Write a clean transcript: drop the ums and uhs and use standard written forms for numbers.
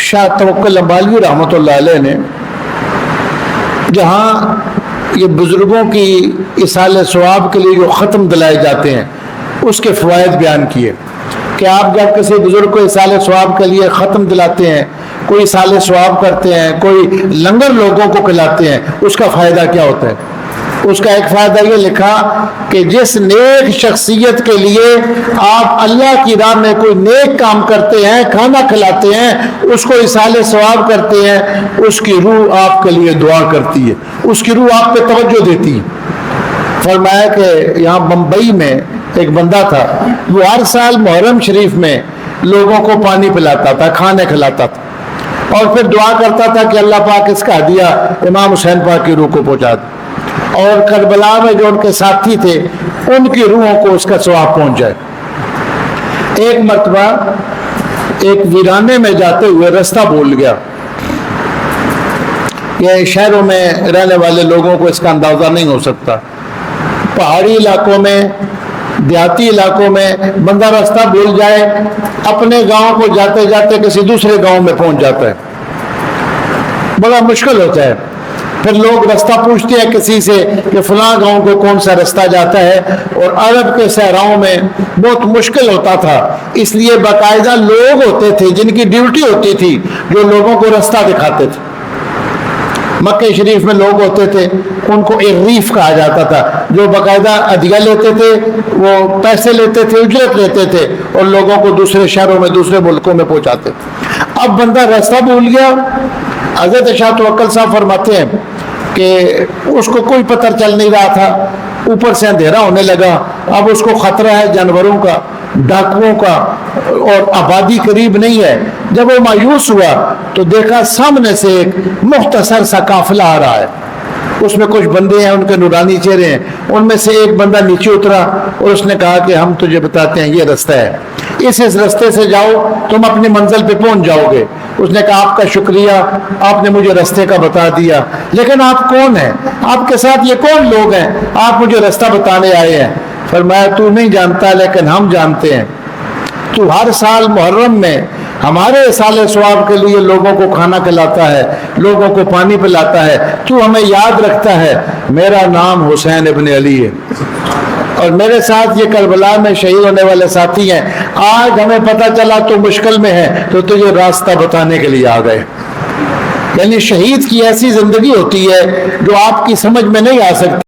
شاہ توکل امبالوی رحمۃ اللہ علیہ نے جہاں یہ بزرگوں کی ایصال ثواب کے لیے جو ختم دلائے جاتے ہیں اس کے فوائد بیان کیے کہ آپ جب کسی بزرگ کو ایصال ثواب کے لیے ختم دلاتے ہیں، کوئی ایصال ثواب کرتے ہیں، کوئی لنگر لوگوں کو کھلاتے ہیں، اس کا فائدہ کیا ہوتا ہے؟ اس کا ایک فائدہ یہ لکھا کہ جس نیک شخصیت کے لیے آپ اللہ کی راہ میں کوئی نیک کام کرتے ہیں، کھانا کھلاتے ہیں، اس کو ایصال ثواب کرتے ہیں، اس کی روح آپ کے لیے دعا کرتی ہے، اس کی روح آپ پہ توجہ دیتی ہے۔ فرمایا کہ یہاں بمبئی میں ایک بندہ تھا، وہ ہر سال محرم شریف میں لوگوں کو پانی پلاتا تھا، کھانے کھلاتا تھا، اور پھر دعا کرتا تھا کہ اللہ پاک اس کا ہدیہ امام حسین پاک کی روح کو پہنچا دے، اور کربلا میں جو ان کے ساتھی تھے ان کی روحوں کو اس کا ثواب پہنچ جائے۔ ایک مرتبہ ایک ویرانے میں جاتے ہوئے رستہ بھول گیا۔ یہ شہروں میں رہنے والے لوگوں کو اس کا اندازہ نہیں ہو سکتا، پہاڑی علاقوں میں، دیہاتی علاقوں میں بندہ راستہ بھول جائے، اپنے گاؤں کو جاتے جاتے کسی دوسرے گاؤں میں پہنچ جاتا ہے، بڑا مشکل ہوتا ہے۔ پھر لوگ رستہ پوچھتے ہیں کسی سے کہ فلاں گاؤں کو کون سا رستہ جاتا ہے، اور عرب کے صحراؤں میں بہت مشکل ہوتا تھا، اس لیے باقاعدہ لوگ ہوتے تھے جن کی ڈیوٹی ہوتی تھی جو لوگوں کو رستہ دکھاتے تھے۔ مکہ شریف میں لوگ ہوتے تھے، ان کو عریف کہا جاتا تھا، جو باقاعدہ عدیہ لیتے تھے، وہ پیسے لیتے تھے، اجرت لیتے تھے، اور لوگوں کو دوسرے شہروں میں، دوسرے ملکوں میں پہنچاتے تھے۔ اب بندہ راستہ بھول گیا۔ حضرت شاہ توکل صاحب فرماتے ہیں کہ اس کو کوئی پتہ چل نہیں رہا تھا، اوپر سے اندھیرا ہونے لگا، اب اس کو خطرہ ہے جانوروں کا، ڈاکوؤں کا، اور آبادی قریب نہیں ہے۔ جب وہ مایوس ہوا تو دیکھا سامنے سے ایک مختصر سا قافلہ آ رہا ہے، اس میں کچھ بندے ہیں، ان کے نورانی چہرے ہیں، ان میں سے ایک بندہ نیچے اترا اور اس نے کہا کہ ہم تجھے بتاتے ہیں یہ رستہ ہے، اس رستے سے جاؤ، تم اپنی منزل پہ پہنچ جاؤ گے۔ اس نے کہا آپ کا شکریہ، آپ نے مجھے رستے کا بتا دیا، لیکن آپ کون ہیں؟ آپ کے ساتھ یہ کون لوگ ہیں؟ آپ مجھے رستہ بتانے آئے ہیں۔ فرمایا تو نہیں جانتا لیکن ہم جانتے ہیں، تو ہر سال محرم میں ہمارے ایصال ثواب کے لیے لوگوں کو کھانا کھلاتا ہے، لوگوں کو پانی پلاتا ہے، تو ہمیں یاد رکھتا ہے۔ میرا نام حسین ابن علی ہے، اور میرے ساتھ یہ کربلا میں شہید ہونے والے ساتھی ہیں، آج ہمیں پتہ چلا تو مشکل میں ہے تو تجھے راستہ بتانے کے لیے آ گئے۔ یعنی شہید کی ایسی زندگی ہوتی ہے جو آپ کی سمجھ میں نہیں آ سکتی۔